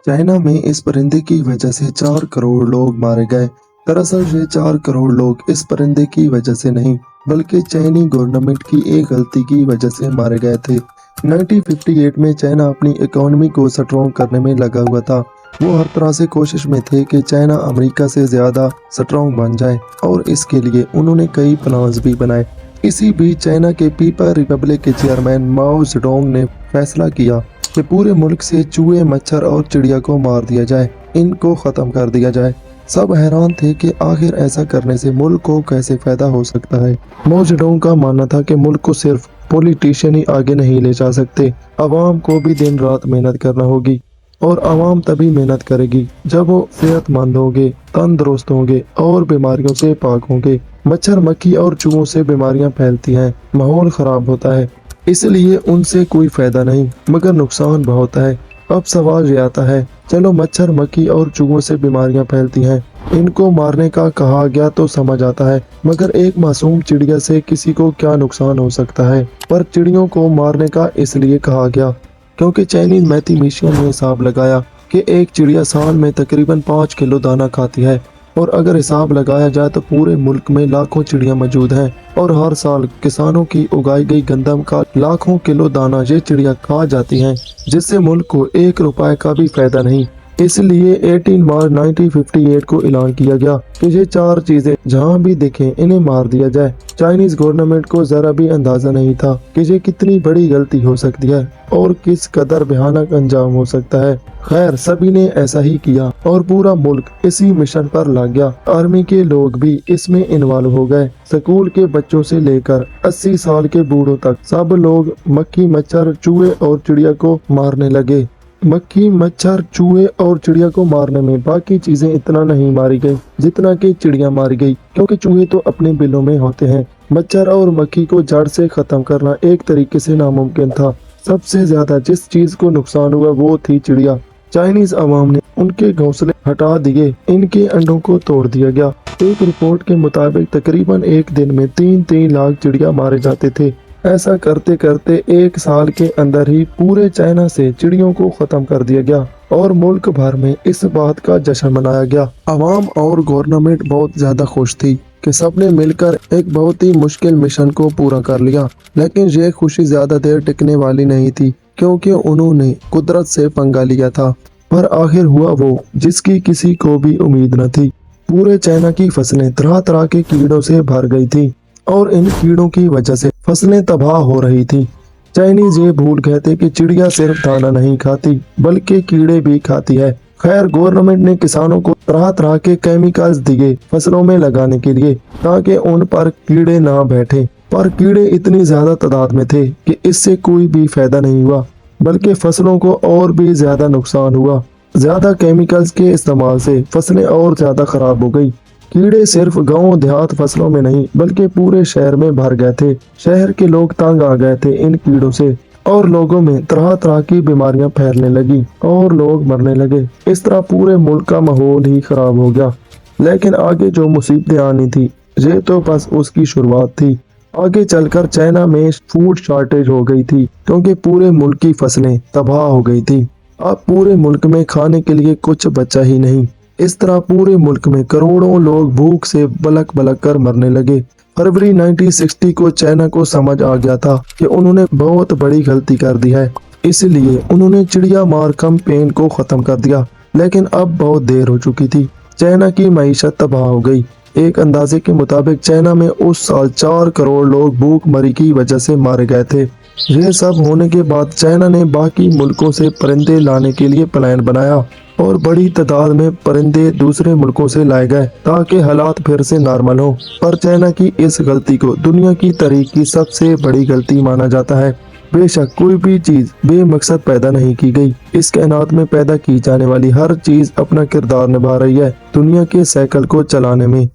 China में इस परिंदे की वजह से 4 करोड़ लोग मारे गए। दरअसल ये 4 करोड़ लोग इस परिंदे की वजह से नहीं, बल्कि चाइनी गवर्नमेंट की एक गलती की वजह से मारे गए थे। 1958 में चाइना अपनी इकोनॉमी को स्ट्रॉन्ग करने में लगा हुआ था। वो हर तरह से कोशिश में थे कि चाइना अमेरिका से ज्यादा स्ट्रॉन्ग बन जाए, और इसके लिए उन्होंने कई प्लान्स भी बनाए। इसी बीच चाइना के पीपल रिपब्लिक के चेयरमैन माओ जेडोंग ने फैसला किया कि पूरे मुल्क से चूहे, मच्छर और चिड़िया को मार दिया जाए, इनको खत्म कर दिया जाए। सब हैरान थे कि आखिर ऐसा करने से मुल्क को कैसे फायदा हो सकता है। माओ जेडोंग का मानना था कि मुल्क को सिर्फ पॉलिटिशियन ही आगे नहीं ले जा सकते, अवाम को भी दिन रात मेहनत करना होगी, और अवाम तभी मेहनत करेगी जब वो सेहतमंद होंगे, तंदुरुस्त होंगे और बीमारियों से पाक होंगे। मच्छर, मक्खी और चूहों से बीमारियां फैलती हैं, माहौल खराब होता है, इसलिए उनसे कोई फायदा नहीं मगर नुकसान बहुत है। अब सवाल ये आता है, चलो मच्छर, मक्खी और चूहों से बीमारियां फैलती हैं, इनको मारने का कहा गया तो समझ आता है, मगर एक मासूम चिड़िया से किसी को क्या नुकसान हो सकता है। पर चिड़ियों को मारने का इसलिए कहा गया क्योंकि चाइनीज मैथमेटिशियन ने हिसाब लगाया कि एक चिड़िया साल में तकरीबन 5 किलो दाना खाती है, और अगर हिसाब लगाया जाए तो पूरे मुल्क में लाखों चिड़िया मौजूद हैं, और हर साल किसानों की उगाई गई गंदम का लाखों किलो दाना ये चिड़िया खा जाती हैं, जिससे मुल्क को 1 रुपए का भी फायदा नहीं। इसलिए 18 मार्च 1958 को ऐलान किया गया कि ये 4 चीजें जहां भी दिखें इन्हें मार दिया जाए। चाइनीज गवर्नमेंट को जरा भी अंदाजा नहीं था कि ये कितनी बड़ी गलती हो सकती है और किस कदर भयानक अंजाम हो सकता है। खैर, सभी ने ऐसा ही किया और पूरा मुल्क इसी मिशन पर लग गया। आर्मी के लोग भी इसमें इन्वॉल्व हो गए। स्कूल के बच्चों से लेकर 80 साल के बूढ़ों तक सब लोग मक्खी, मच्छर, चूहे और चिड़िया को मारने लगे। मक्खी, मच्छर, चूहे और चिड़िया को मारने में बाकी चीजें इतना नहीं मारी गई जितना कि चिड़िया मारी गई, क्योंकि चूहे तो अपने बिलों में होते हैं। मच्छर और मक्खी को जड़ से खत्म करना एक तरीके से नामुमकिन था। सबसे ज्यादा जिस चीज को नुकसान हुआ वो थी चिड़िया। चाइनीज अवाम ने उनके घोंसले हटा दिए, इनके अंडों को तोड़ दिया गया। एक रिपोर्ट के मुताबिक तकरीबन एक दिन में 3-3 लाख चिड़िया मारे जाते थे। ऐसा करते करते 1 साल के अंदर ही पूरे चाइना से चिड़ियों को खत्म कर दिया गया, और मुल्क भर में इस बात का जश्न मनाया गया। अवाम और गवर्नमेंट बहुत ज्यादा खुश थी कि सबने मिलकर एक बहुत ही मुश्किल मिशन को पूरा कर लिया। लेकिन ये खुशी ज्यादा देर टिकने वाली नहीं थी, क्योंकि उन्होंने कुदरत से पंगा लिया था। पर आखिर हुआ वो जिसकी किसी को भी उम्मीद न थी। पूरे चाइना की फसलें तरह तरह के कीड़ों से भर गई थी, और इन कीड़ों की वजह से फसलें तबाह हो रही थी। चाइनीज ये भूल गए थे कि चिड़िया सिर्फ दाना नहीं खाती बल्कि कीड़े भी खाती है। खैर, गवर्नमेंट ने किसानों को तरह तरह के केमिकल्स दिए फसलों में लगाने के लिए, ताकि उन पर कीड़े ना बैठे। पर कीड़े इतनी ज्यादा तादाद में थे कि इससे कोई भी फायदा नहीं हुआ, बल्कि फसलों को और भी ज्यादा नुकसान हुआ। ज्यादा केमिकल्स के इस्तेमाल से फसलें और ज्यादा खराब हो गई। कीड़े सिर्फ गांव देहात फसलों में नहीं बल्कि पूरे शहर में भर गए थे। शहर के लोग तंग आ गए थे इन कीड़ों से, और लोगों में तरह तरह की बीमारियां फैलने लगी और लोग मरने लगे। इस तरह पूरे मुल्क का माहौल ही खराब हो गया। लेकिन आगे जो मुसीबतें आनी थी ये तो बस उसकी शुरुआत थी। आगे चलकर चाइना में फूड शॉर्टेज हो गई थी, क्योंकि पूरे मुल्क की फसलें तबाह हो गई थी। अब पूरे मुल्क में खाने के लिए कुछ बचा ही नहीं। इस तरह पूरे मुल्क में करोड़ों लोग भूख से बलक बलक कर मरने लगे। फरवरी 1960 को चाइना को समझ आ गया था कि उन्होंने बहुत बड़ी गलती कर दी है, इसलिए उन्होंने चिड़िया मार कैंपेन को खत्म कर दिया। लेकिन अब बहुत देर हो चुकी थी। चाइना की मईशत तबाह हो गई। एक अंदाजे के मुताबिक चाइना में उस साल 4 करोड़ लोग भूखमरी की वजह से मारे गए थे। ये सब होने के बाद चाइना ने बाकी मुल्कों से परिंदे लाने के लिए प्लान बनाया, और बड़ी तादाद में परिंदे दूसरे मुल्कों से लाए गए ताकि हालात फिर से नॉर्मल हो। पर चाइना की इस गलती को दुनिया की तारीख की सबसे बड़ी गलती माना जाता है। बेशक कोई भी चीज बेमकसद पैदा नहीं की गई। इस कायनात में पैदा की जाने वाली हर चीज अपना किरदार निभा रही है दुनिया के साइकिल को चलाने में।